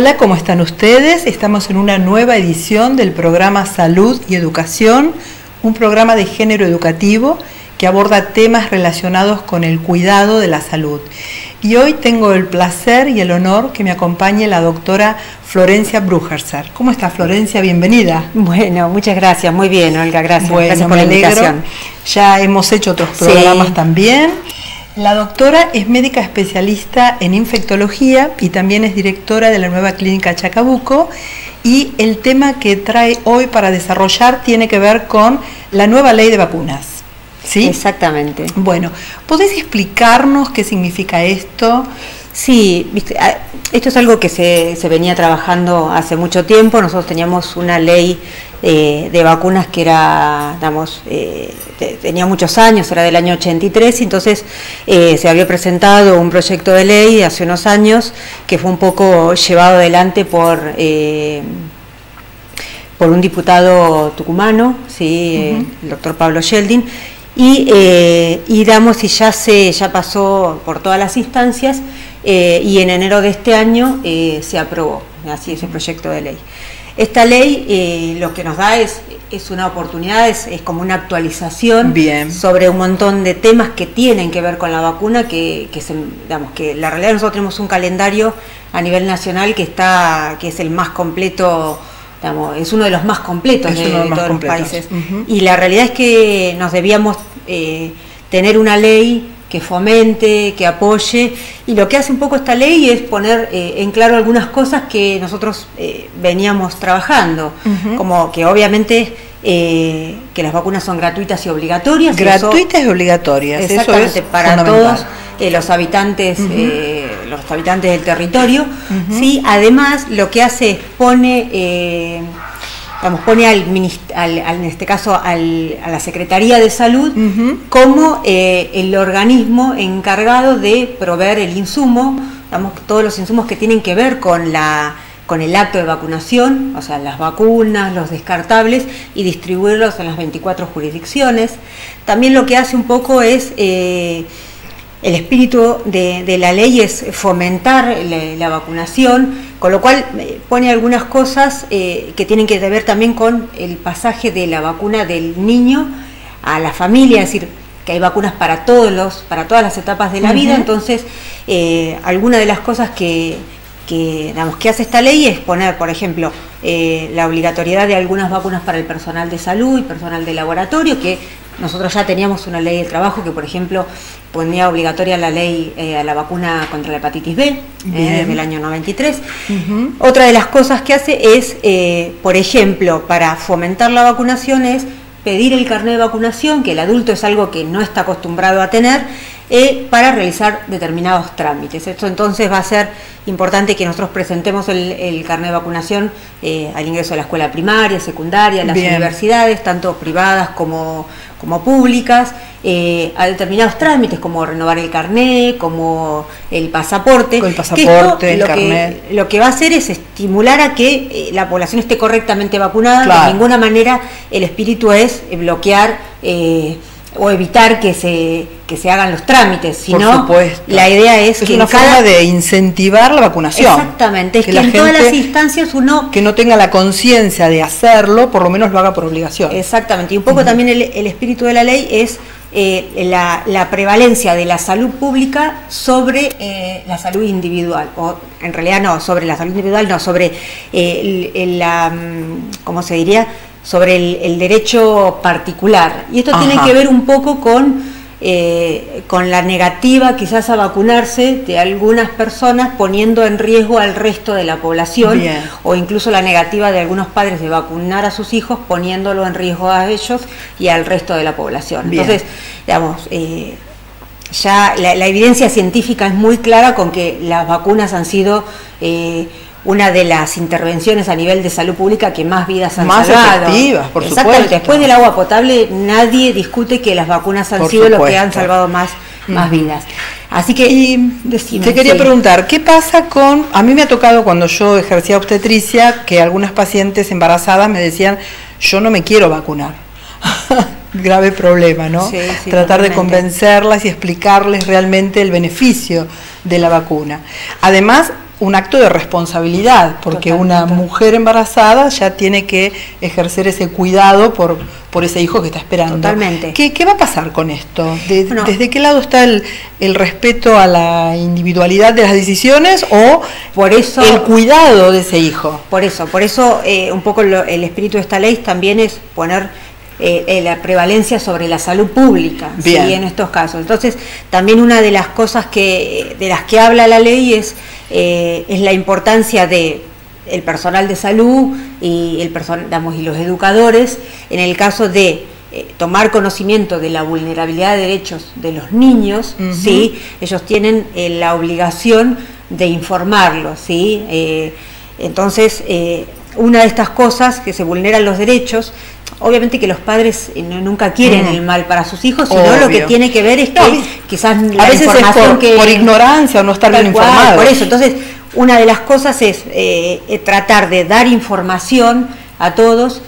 Hola, ¿cómo están ustedes? Estamos en una nueva edición del programa Salud y Educación, un programa de género educativo que aborda temas relacionados con el cuidado de la salud. Y hoy tengo el placer y el honor que me acompañe la doctora Florencia Brugerser. ¿Cómo está, Florencia? Bienvenida. Bueno, muchas gracias. Muy bien, Olga, gracias. Bueno, gracias por la invitación. Ya hemos hecho otros programas también. La doctora es médica especialista en infectología y también es directora de la nueva clínica Chacabuco, y el tema que trae hoy para desarrollar tiene que ver con la nueva ley de vacunas. ¿Sí? Exactamente. Bueno, ¿podés explicarnos qué significa esto? Sí, esto es algo que se venía trabajando hace mucho tiempo. Nosotros teníamos una ley de vacunas que era, digamos, tenía muchos años, era del año 83, y entonces se había presentado un proyecto de ley hace unos años que fue un poco llevado adelante por un diputado tucumano, ¿sí? El doctor Pablo Yeldin, y ya pasó por todas las instancias, y en enero de este año se aprobó así ese proyecto de ley. Esta ley lo que nos da es una oportunidad, es como una actualización sobre un montón de temas que tienen que ver con la vacuna, que la realidad nosotros tenemos un calendario a nivel nacional que es el más completo, es uno de los más completos de todos los países. Y la realidad es que nos debíamos tener una ley que fomente, que apoye, y lo que hace un poco esta ley es poner en claro algunas cosas que nosotros veníamos trabajando, como que obviamente que las vacunas son gratuitas y obligatorias. Gratuitas y obligatorias, exactamente, eso es para todos los habitantes del territorio. ¿Sí? Además, lo que hace es pone en este caso a la Secretaría de Salud como el organismo encargado de proveer el insumo, todos los insumos que tienen que ver con el acto de vacunación, o sea, las vacunas, los descartables, y distribuirlos en las 24 jurisdicciones. También lo que hace un poco es el espíritu de la ley es fomentar la vacunación, con lo cual pone algunas cosas que tienen que ver también con el pasaje de la vacuna del niño a la familia, es decir, que hay vacunas para todas las etapas de la vida. Entonces, algunas de las cosas que hace esta ley es poner, por ejemplo, la obligatoriedad de algunas vacunas para el personal de salud y personal de laboratorio, que nosotros ya teníamos una ley de trabajo que, por ejemplo, ponía obligatoria la ley a la vacuna contra la hepatitis B del año 93. Otra de las cosas que hace es, por ejemplo, para fomentar la vacunación, es pedir el carnet de vacunación, que el adulto es algo que no está acostumbrado a tener, para realizar determinados trámites. Esto entonces va a ser importante que nosotros presentemos el carnet de vacunación al ingreso a la escuela primaria, secundaria, a las universidades, tanto privadas como públicas, a determinados trámites como renovar el carnet, como el pasaporte. Con el pasaporte, el carnet. Lo que va a hacer es estimular a que la población esté correctamente vacunada. Claro. De ninguna manera el espíritu es bloquear o evitar que se hagan los trámites, sino la idea es que una forma de incentivar la vacunación. Exactamente, es que en todas las instancias uno que no tenga la conciencia de hacerlo, por lo menos lo haga por obligación. Exactamente, y un poco también el espíritu de la ley es la prevalencia de la salud pública sobre la salud individual, o en realidad no, sobre la salud individual, no, sobre ¿cómo se diría?, sobre el derecho particular. Y esto tiene que ver un poco con la negativa quizás a vacunarse de algunas personas, poniendo en riesgo al resto de la población, o incluso la negativa de algunos padres de vacunar a sus hijos, poniéndolo en riesgo a ellos y al resto de la población. Entonces, digamos, ya la evidencia científica es muy clara con que las vacunas han sido una de las intervenciones a nivel de salud pública que más vidas han salvado. Más efectivas, por supuesto. Después del agua potable, nadie discute que las vacunas han sido lo que han salvado más vidas. Así que, te quería preguntar, ¿qué pasa con...? A mí me ha tocado, cuando yo ejercía obstetricia, que algunas pacientes embarazadas me decían, yo no me quiero vacunar. Grave problema, ¿no? Sí, tratar de convencerlas y explicarles realmente el beneficio de la vacuna. Además, un acto de responsabilidad, porque una mujer embarazada ya tiene que ejercer ese cuidado por ese hijo que está esperando. Totalmente. ¿Qué va a pasar con esto? ¿Desde qué lado está el respeto a la individualidad de las decisiones o por eso, el cuidado de ese hijo? Por eso un poco el espíritu de esta ley también es poner la prevalencia sobre la salud pública, ¿sí? En estos casos. Entonces, también una de las cosas de las que habla la ley es la importancia de el personal de salud y y los educadores en el caso de tomar conocimiento de la vulnerabilidad de derechos de los niños, ¿sí? Ellos tienen la obligación de informarlos, ¿sí? Entonces, una de estas cosas que se vulneran los derechos, obviamente que los padres nunca quieren el mal para sus hijos, sino lo que tiene que ver es que quizás a veces información es por ignorancia o no estar bien informado. Por eso, entonces, una de las cosas es tratar de dar información a todos,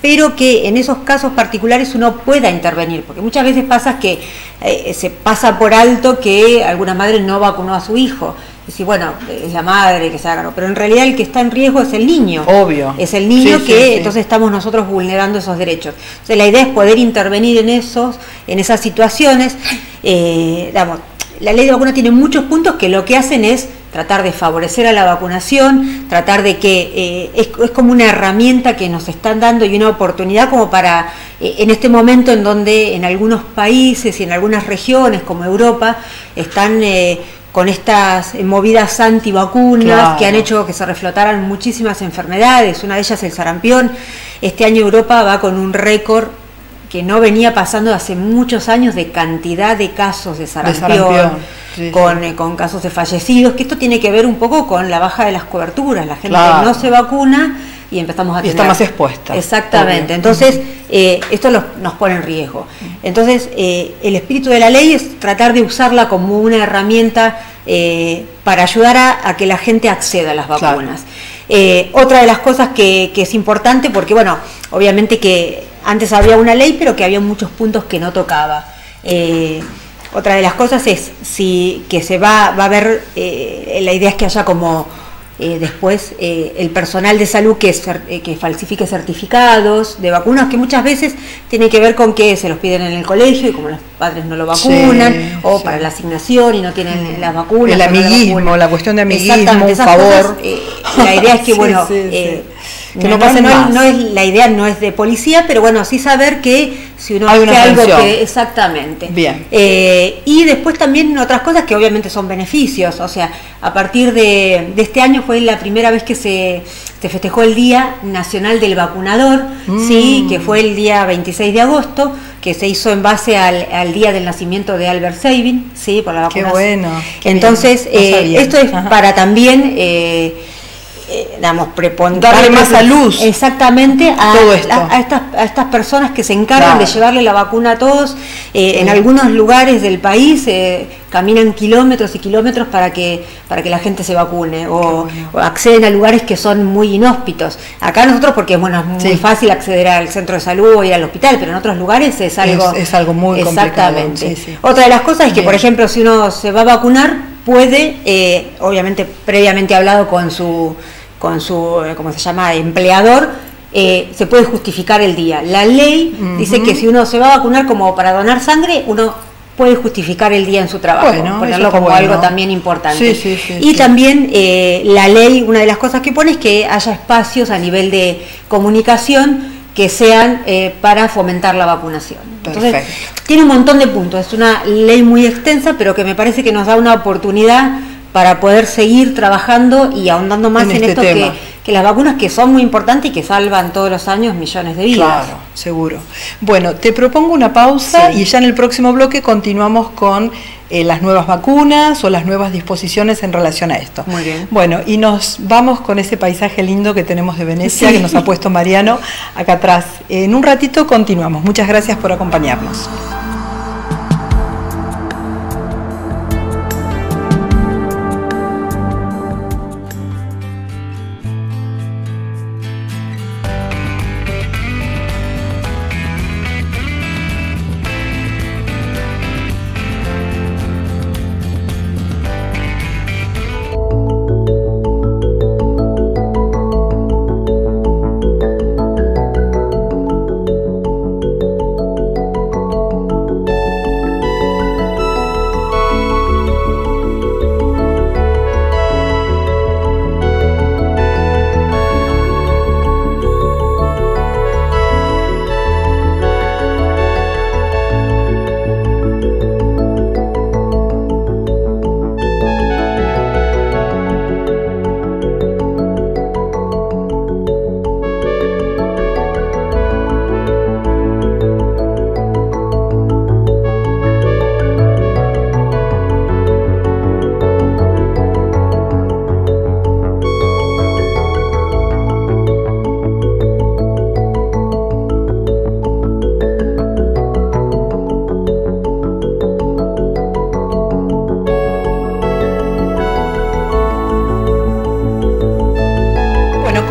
pero que en esos casos particulares uno pueda intervenir, porque muchas veces pasa que se pasa por alto que alguna madre no vacunó a su hijo. Decir, bueno, es la madre que se haga, pero en realidad el que está en riesgo es el niño. Obvio. Es el niño entonces estamos nosotros vulnerando esos derechos. Entonces la idea es poder intervenir en esas situaciones. La ley de vacuna tiene muchos puntos que lo que hacen es tratar de favorecer a la vacunación, tratar de que es como una herramienta que nos están dando y una oportunidad como para, en este momento en donde en algunos países y en algunas regiones como Europa están con estas movidas antivacunas que han hecho que se reflotaran muchísimas enfermedades, una de ellas el sarampión. Este año Europa va con un récord que no venía pasando hace muchos años de cantidad de casos de sarampión. Con casos de fallecidos, que esto tiene que ver un poco con la baja de las coberturas, la gente no se vacuna y empezamos a tener... Y está más expuesta. Exactamente, obvio. Entonces esto nos pone en riesgo. Entonces el espíritu de la ley es tratar de usarla como una herramienta para ayudar a que la gente acceda a las vacunas. Otra de las cosas que es importante, porque bueno, obviamente que antes había una ley, pero que había muchos puntos que no tocaba. Otra de las cosas es que se va a ver, la idea es que haya como después el personal de salud que falsifique certificados de vacunas, que muchas veces tiene que ver con que se los piden en el colegio y como los padres no lo vacunan, para la asignación y no tienen las vacunas. El amiguismo, la cuestión de amiguismo, por favor. La idea es que, bueno... Que no pase más. La idea no es de policía, pero bueno, sí saber que si uno hace algo que... Exactamente. Bien. Y después también otras cosas que obviamente son beneficios, o sea, a partir de este año fue la primera vez que se festejó el Día Nacional del Vacunador, ¿sí? Que fue el día 26 de agosto, que se hizo en base al día del nacimiento de Albert Sabin, ¿sí? Por la vacunación. Qué bueno. Entonces, esto es para también... darle más a luz exactamente a estas personas que se encargan de llevarle la vacuna a todos. En algunos lugares del país caminan kilómetros y kilómetros para que la gente se vacune o acceden a lugares que son muy inhóspitos. Acá nosotros, porque bueno, es muy fácil acceder al centro de salud o ir al hospital, pero en otros lugares es algo muy complicado. Exactamente. Otra de las cosas es que, por ejemplo, si uno se va a vacunar, puede, obviamente previamente hablado con su ¿cómo se llama?, empleador, se puede justificar el día. La ley dice que si uno se va a vacunar como para donar sangre, uno puede justificar el día en su trabajo, ponerlo como algo también importante. También la ley, una de las cosas que pone es que haya espacios a nivel de comunicación que sean para fomentar la vacunación. Entonces, tiene un montón de puntos, es una ley muy extensa, pero que me parece que nos da una oportunidad para poder seguir trabajando y ahondando más en esto que las vacunas, que son muy importantes y que salvan todos los años millones de vidas. Claro, seguro. Bueno, te propongo una pausa y ya en el próximo bloque continuamos con las nuevas vacunas o las nuevas disposiciones en relación a esto. Muy bien. Bueno, y nos vamos con ese paisaje lindo que tenemos de Venecia, que nos ha puesto Mariano acá atrás. En un ratito continuamos. Muchas gracias por acompañarnos.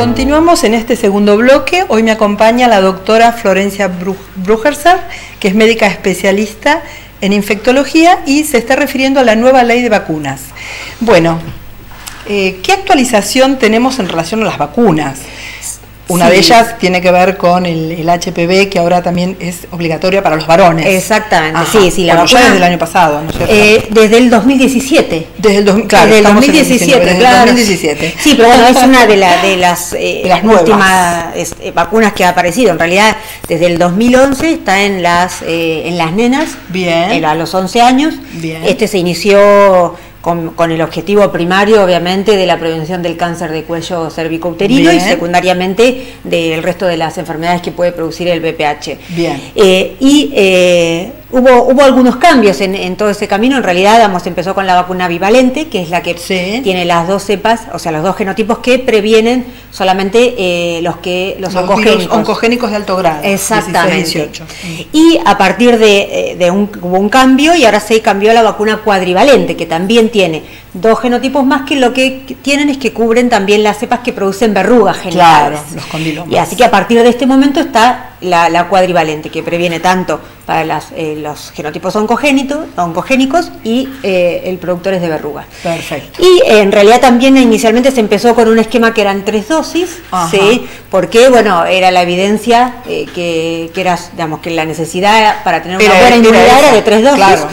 Continuamos en este segundo bloque. Hoy me acompaña la doctora Florencia Brugerser, que es médica especialista en infectología y se está refiriendo a la nueva ley de vacunas. Bueno, ¿qué actualización tenemos en relación a las vacunas? Una de ellas tiene que ver con el HPV, que ahora también es obligatoria para los varones. Exactamente, Ajá. sí, la bueno, vacuna ya desde el año pasado, ¿no es cierto? Desde el 2017. Desde el 2017, claro. 2017. Sí, pero bueno, es una de las últimas vacunas que ha aparecido. En realidad, desde el 2011 está en las nenas, bien, a los 11 años. Bien. Este se inició con el objetivo primario, obviamente, de la prevención del cáncer de cuello cervicouterino y secundariamente del resto de las enfermedades que puede producir el VPH. Bien. Hubo algunos cambios en todo ese camino. En realidad, empezó con la vacuna bivalente, que es la que tiene las dos cepas, o sea, los dos genotipos que previenen solamente los oncogénicos de alto grado. Exactamente. 16, 18. Y a partir hubo un cambio y ahora se cambió a la vacuna cuadrivalente, que también tiene dos genotipos más, que lo que tienen es que cubren también las cepas que producen verrugas genitales. Claro, los condilomas. Y así que a partir de este momento está la cuadrivalente, que previene tanto para los genotipos oncogénicos y el productores de verrugas. Perfecto. Y en realidad también inicialmente se empezó con un esquema que eran 3 dosis, ¿sí? Porque era la evidencia que era, que la necesidad para tener una buena inmunidad era de 3 dosis. Claro.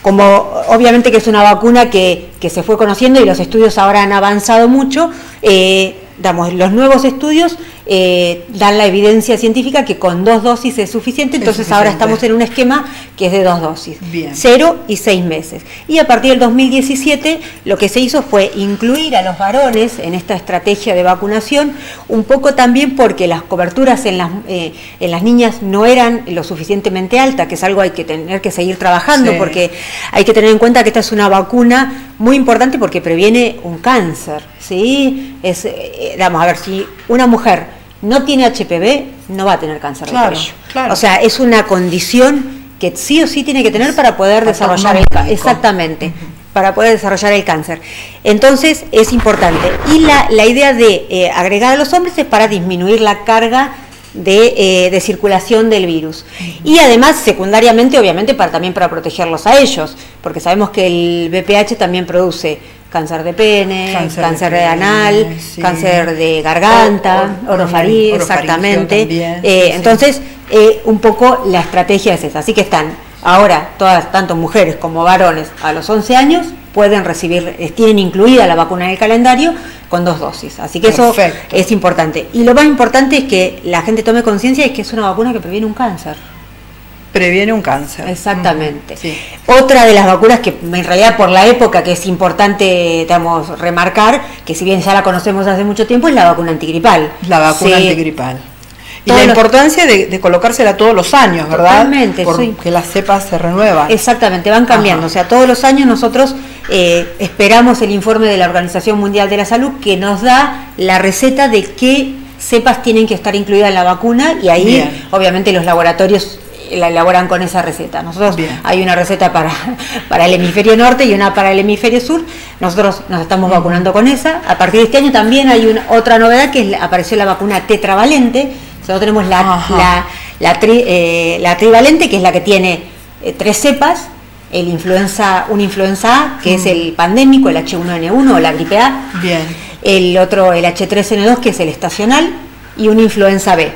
Como obviamente que es una vacuna que se fue conociendo y los estudios ahora han avanzado mucho, los nuevos estudios dan la evidencia científica que con 2 dosis es suficiente, entonces ahora estamos en un esquema que es de 2 dosis, 0 y 6 meses. Y a partir del 2017 lo que se hizo fue incluir a los varones en esta estrategia de vacunación, un poco también porque las coberturas en las niñas no eran lo suficientemente altas, que es algo hay que tener que seguir trabajando, porque hay que tener en cuenta que esta es una vacuna muy importante porque previene un cáncer, ¿sí? A ver, si una mujer no tiene HPV, no va a tener cáncer de cuello. Claro. O sea, es una condición que sí o sí tiene que tener para poder desarrollar el cáncer. Exactamente, para poder desarrollar el cáncer. Entonces, es importante. Y la idea de agregar a los hombres es para disminuir la carga de circulación del virus. Y además, secundariamente, obviamente, también para protegerlos a ellos, porque sabemos que el VPH también produce cáncer de pene, cáncer de anal, cáncer de garganta, orofaringe, exactamente. Entonces, un poco la estrategia es esa. Así que están ahora todas, tanto mujeres como varones, a los 11 años pueden tienen incluida la vacuna en el calendario con 2 dosis. Así que eso es importante. Y lo más importante es que la gente tome conciencia de que es una vacuna que previene un cáncer. Previene un cáncer. Exactamente. Sí. Otra de las vacunas que en realidad por la época que es importante remarcar, que si bien ya la conocemos hace mucho tiempo, es la vacuna antigripal. La vacuna antigripal. Y la importancia de colocársela todos los años, ¿verdad? Totalmente, porque las cepas se renuevan. Exactamente, van cambiando. O sea, todos los años nosotros esperamos el informe de la Organización Mundial de la Salud que nos da la receta de qué cepas tienen que estar incluidas en la vacuna y ahí obviamente los laboratorios la elaboran con esa receta. Nosotros hay una receta para el hemisferio norte y una para el hemisferio sur. Nosotros nos estamos vacunando con esa. A partir de este año también hay otra novedad que apareció la vacuna tetravalente. Nosotros tenemos la trivalente, que es la que tiene 3 cepas. Una influenza A, que es el pandémico, el H1N1 o la gripe A. El otro, el H3N2, que es el estacional, y una influenza B.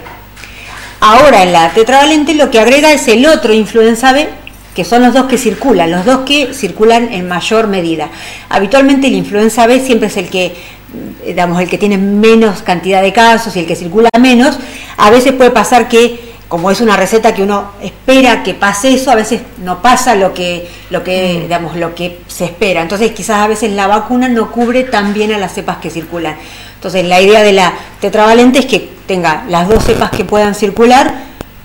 Ahora en la tetravalente lo que agrega es el otro influenza B, que son los dos que circulan en mayor medida. Habitualmente el influenza B siempre es el que tiene menos cantidad de casos y el que circula menos. A veces puede pasar que, como es una receta que uno espera que pase eso, a veces no pasa lo que se espera. Entonces quizás a veces la vacuna no cubre tan bien a las cepas que circulan. Entonces la idea de la tetravalente es que tenga las 2 cepas que puedan circular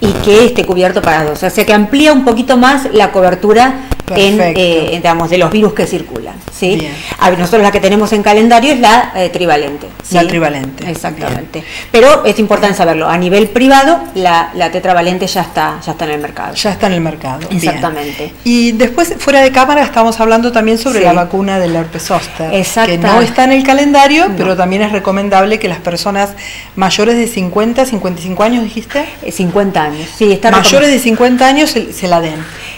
y que esté cubierto para las 2. O sea que amplía un poquito más la cobertura digamos, de los virus que circulan, ¿sí? Bien. Nosotros la que tenemos en calendario es la trivalente, ¿sí? La trivalente. Exactamente. Bien. Pero es importante saberlo, a nivel privado la tetravalente ya está en el mercado. Ya está en el mercado. Exactamente. Bien. Y después, fuera de cámara, estamos hablando también sobre la vacuna del herpes zóster, que no está en el calendario, pero también es recomendable que las personas mayores de 50, 55 años, dijiste. 50 años, sí. Está mayores de 50 años se la den.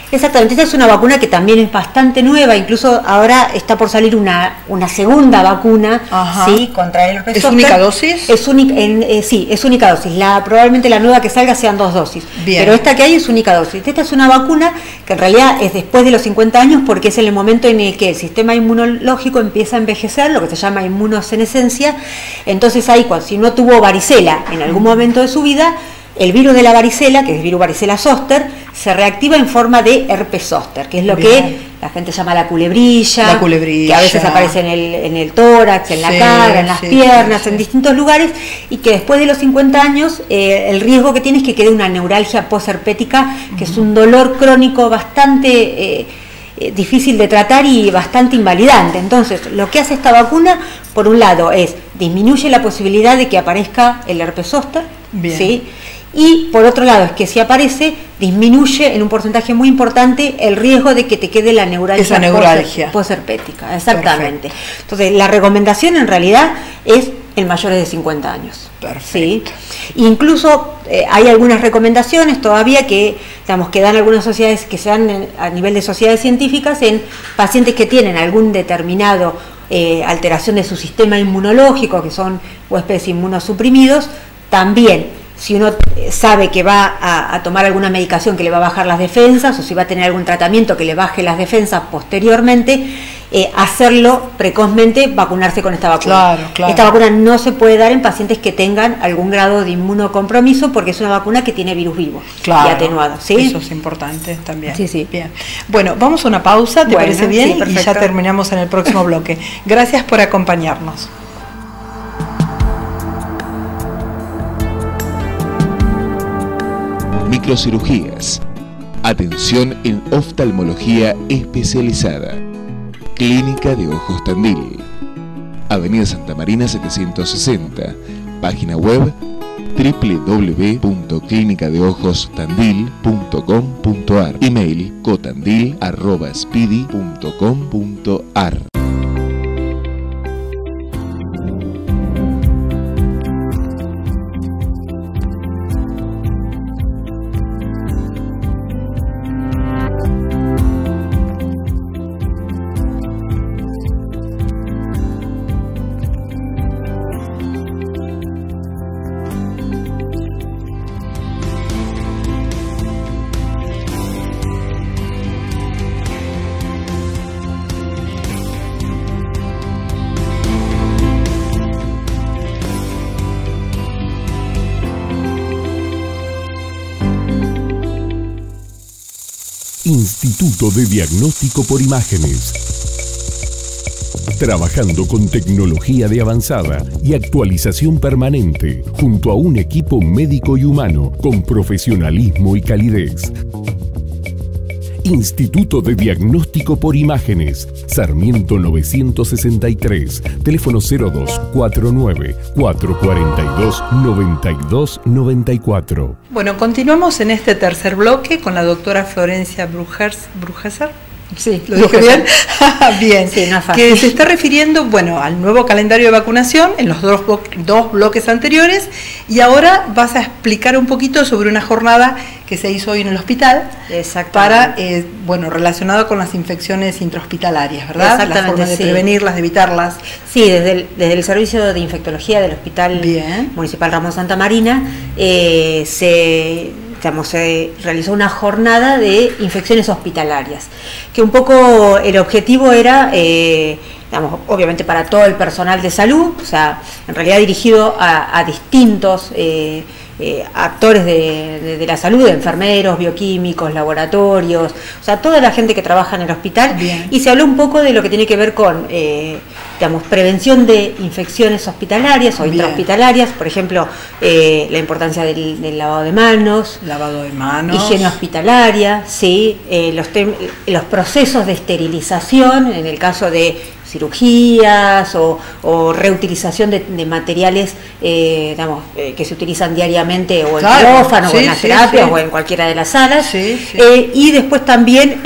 Exactamente, esta es una vacuna que también es bastante nueva, incluso ahora está por salir una segunda vacuna, ¿sí? Contra el herpes zóster. ¿Es única dosis? Sí, es única dosis. Probablemente la nueva que salga sean 2 dosis. Bien. Pero esta que hay es única dosis. Esta es una vacuna que en realidad es después de los 50 años porque es en el momento en el que el sistema inmunológico empieza a envejecer, lo que se llama inmunosenescencia. Entonces ahí, si uno tuvo varicela en algún momento de su vida, el virus de la varicela, que es el virus varicela zoster, se reactiva en forma de herpes zóster, que es lo que la gente llama la culebrilla, que a veces aparece en el tórax, en la cara, en las piernas, en distintos lugares, y que después de los 50 años el riesgo que tiene es que quede una neuralgia posherpética, que es un dolor crónico bastante difícil de tratar y bastante invalidante. Entonces, lo que hace esta vacuna, por un lado, es disminuye la posibilidad de que aparezca el herpes zóster, ¿sí? Y por otro lado es que si aparece, disminuye en un porcentaje muy importante el riesgo de que te quede la neuralgia posherpética. Exactamente. Perfecto. Entonces, la recomendación en realidad es en mayores de 50 años. Perfecto. ¿Sí? Incluso hay algunas recomendaciones todavía que dan algunas sociedades que se dan a nivel de sociedades científicas en pacientes que tienen algún determinado alteración de su sistema inmunológico, que son huéspedes inmunosuprimidos. También, si uno sabe que va a tomar alguna medicación que le va a bajar las defensas, o si va a tener algún tratamiento que le baje las defensas posteriormente, hacerlo precozmente, vacunarse con esta vacuna. Claro. Esta vacuna no se puede dar en pacientes que tengan algún grado de inmunocompromiso, porque es una vacuna que tiene virus vivo y atenuado. ¿Sí? Eso es importante también. Sí. Bien. Bueno, vamos a una pausa, ¿te parece bien? Sí, y ya terminamos en el próximo bloque. Gracias por acompañarnos. Microcirugías. Atención en oftalmología especializada. Clínica de Ojos Tandil. Avenida Santa Marina 760. Página web www.clinicadeojostandil.com.ar. Email cotandil@spidi.com.ar. Instituto de Diagnóstico por Imágenes. Trabajando con tecnología de avanzada y actualización permanente, junto a un equipo médico y humano con profesionalismo y calidez. Instituto de Diagnóstico por Imágenes, Sarmiento 963, teléfono 0249 442 9294. Bueno, continuamos en este tercer bloque con la doctora Florencia Brujesser. Sí, ¿lo dije bien? Bien, sí, no es fácil. Que se está refiriendo, al nuevo calendario de vacunación en los dos bloques anteriores, y ahora vas a explicar un poquito sobre una jornada que se hizo hoy en el hospital para, relacionado con las infecciones intrahospitalarias, ¿verdad? La forma de prevenirlas, de evitarlas. Sí, desde el servicio de infectología del Hospital Municipal Ramón Santa Marina se realizó una jornada de infecciones hospitalarias, que un poco el objetivo era, obviamente para todo el personal de salud, en realidad dirigido a distintos actores de la salud, enfermeros, bioquímicos, laboratorios, toda la gente que trabaja en el hospital. Bien. Y se habló un poco de lo que tiene que ver con digamos, prevención de infecciones hospitalarias o intrahospitalarias, por ejemplo, la importancia del lavado de manos, higiene hospitalaria, ¿sí? Los procesos de esterilización, en el caso de cirugías o reutilización de materiales digamos, que se utilizan diariamente o en quirófano o en las terapias o en cualquiera de las salas, y después también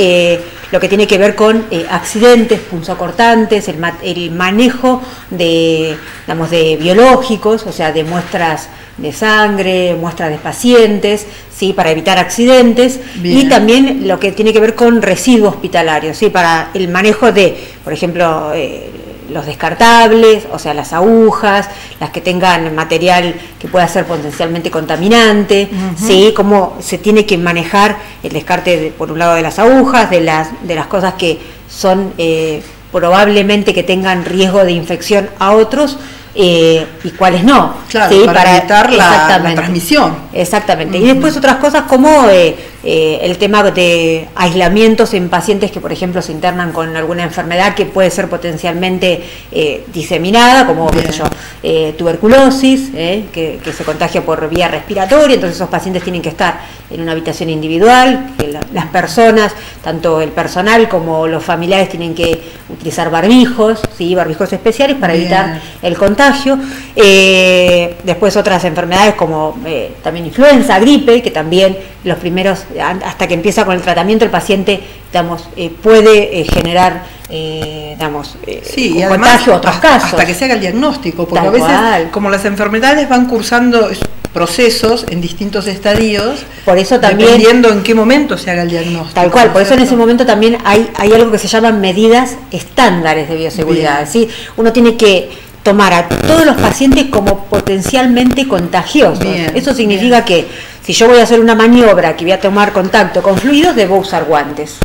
lo que tiene que ver con accidentes punzocortantes, el manejo de, digamos, de biológicos, o sea, de muestras de sangre, muestras de pacientes, ¿sí? Para evitar accidentes. Bien. Y también lo que tiene que ver con residuos hospitalarios, ¿sí? Para el manejo de, por ejemplo, los descartables, o sea, las agujas, las que tengan material que pueda ser potencialmente contaminante, ¿sí? Cómo se tiene que manejar el descarte, por un lado, de las agujas, de las cosas que son probablemente que tengan riesgo de infección a otros, y cuáles no, claro, ¿sí? para evitar la transmisión. Exactamente. Y después otras cosas como el tema de aislamientos en pacientes que, por ejemplo, se internan con alguna enfermedad que puede ser potencialmente diseminada, como tuberculosis, que se contagia por vía respiratoria. Entonces esos pacientes tienen que estar en una habitación individual, que las personas, tanto el personal como los familiares, tienen que utilizar barbijos, ¿sí? Barbijos especiales para evitar el contagio. Después otras enfermedades como también influenza, gripe, que también los primeros, hasta que empieza con el tratamiento, el paciente, digamos, puede generar, digamos, sí, un contagio, otros casos. Hasta que se haga el diagnóstico, porque a veces, como las enfermedades van cursando procesos en distintos estadios, por eso también, dependiendo en qué momento se haga el diagnóstico. Tal cual, por eso en ese momento también hay algo que se llaman medidas estándares de bioseguridad, ¿sí? Uno tiene que tomar a todos los pacientes como potencialmente contagiosos. Eso significa que si yo voy a hacer una maniobra que voy a tomar contacto con fluidos, debo usar guantes.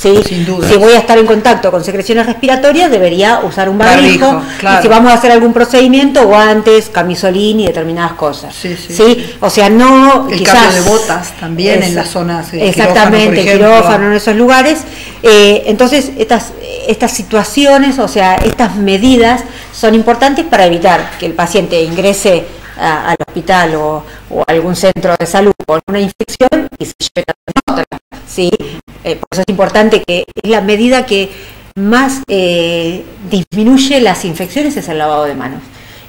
¿Sí? Sin duda. Si voy a estar en contacto con secreciones respiratorias, debería usar un barbijo. Claro. Y si vamos a hacer algún procedimiento, guantes, camisolín y determinadas cosas. ¿Sí? O sea, no... El cambio de botas también en las zonas de exactamente, quirófano, en esos lugares. Entonces, estas situaciones, o sea, estas medidas son importantes para evitar que el paciente ingrese al hospital o a algún centro de salud con una infección y se lleve otra. ¿Sí? Por eso es importante que es la medida que más disminuye las infecciones, es el lavado de manos.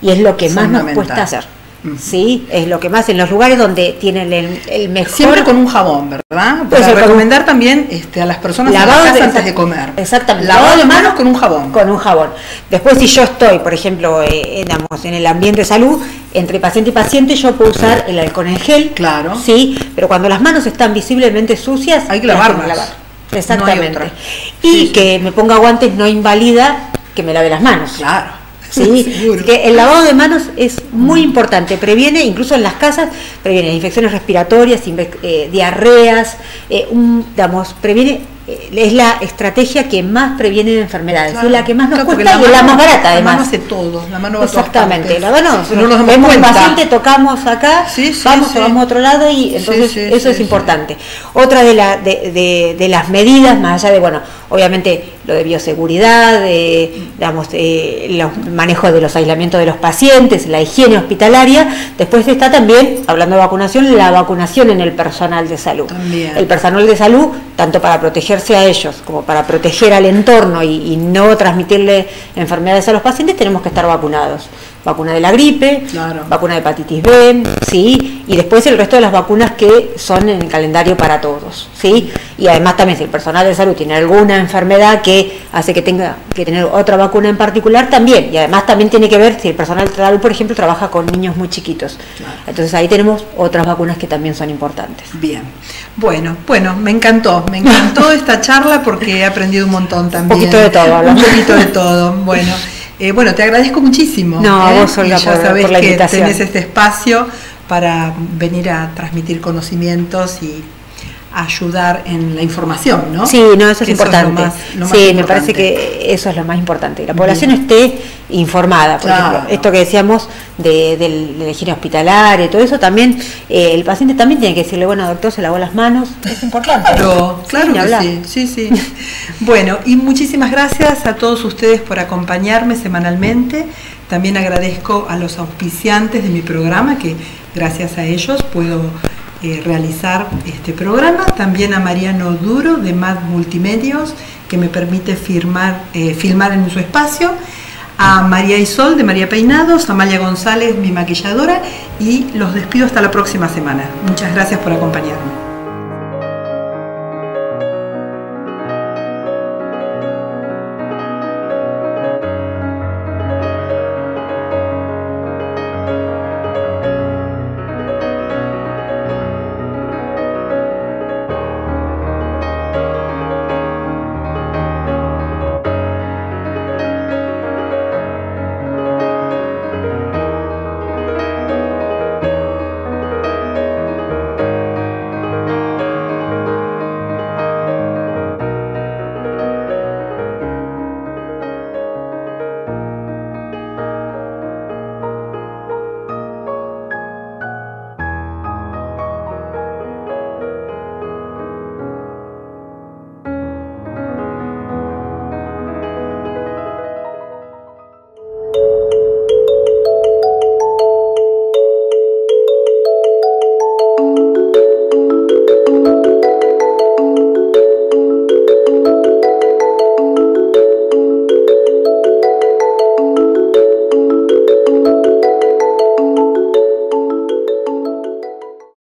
Y es lo que más nos cuesta hacer. ¿Sí? Es lo que más en los lugares donde tienen el mejor... Siempre con un jabón, ¿verdad? Para recomendar también a las personas lavado antes de comer. Exactamente. Lavado de manos con un jabón. Con un jabón. Después, si yo estoy, por ejemplo, en el ambiente de salud, entre paciente y paciente, yo puedo usar el alcohol en gel. Claro. Sí, pero cuando las manos están visiblemente sucias, hay que lavarlas. Exactamente. No y que me ponga guantes no invalida que me lave las manos. Claro. ¿Sí? Que el lavado de manos es muy importante, previene, incluso en las casas, previene infecciones respiratorias, diarreas, digamos, previene, es la estrategia que más previene enfermedades, claro, es la que más nos cuesta y es la más barata, además. La mano hace todo, la mano va exactamente, la mano, no nos vemos un paciente, tocamos acá, vamos a otro lado y entonces eso es importante. Otra de las medidas, más allá de, bueno, obviamente lo de bioseguridad, digamos, el manejo de los aislamientos de los pacientes, la higiene hospitalaria, después está también, hablando de vacunación, la vacunación en el personal de salud. También. El personal de salud, tanto para protegerse a ellos como para proteger al entorno y no transmitirle enfermedades a los pacientes, tenemos que estar vacunados. Vacuna de la gripe, claro, vacuna de hepatitis B, ¿sí? Y después el resto de las vacunas que son en el calendario para todos, ¿sí? Y además también si el personal de salud tiene alguna enfermedad que hace que tenga que tener otra vacuna en particular, también. Y además también tiene que ver si el personal de salud, por ejemplo, trabaja con niños muy chiquitos. Claro. Entonces ahí tenemos otras vacunas que también son importantes. Bien. Bueno, me encantó esta charla porque he aprendido un montón también. Un poquito de todo, ¿verdad? Un poquito de todo, bueno. Bueno, te agradezco muchísimo. No, a vos, Olga, ya sabés por la que invitación. tenés este espacio para venir a transmitir conocimientos y ayudar en la información, ¿no? Sí, no, eso es importante. Lo más sí, importante. Me parece que eso es lo más importante. Que la población esté informada. Por ejemplo, esto que decíamos de la higiene hospitalaria y todo eso, también el paciente también tiene que decirle, bueno, doctor, se lavó las manos. Es importante. Claro que sí. Bueno, y muchísimas gracias a todos ustedes por acompañarme semanalmente. También agradezco a los auspiciantes de mi programa, que gracias a ellos puedo realizar este programa. También a Mariano Duro de MAD Multimedios, que me permite filmar en su espacio. A María Isol de María Peinados, a Amalia González, mi maquilladora, y los despido hasta la próxima semana. Muchas gracias por acompañarme.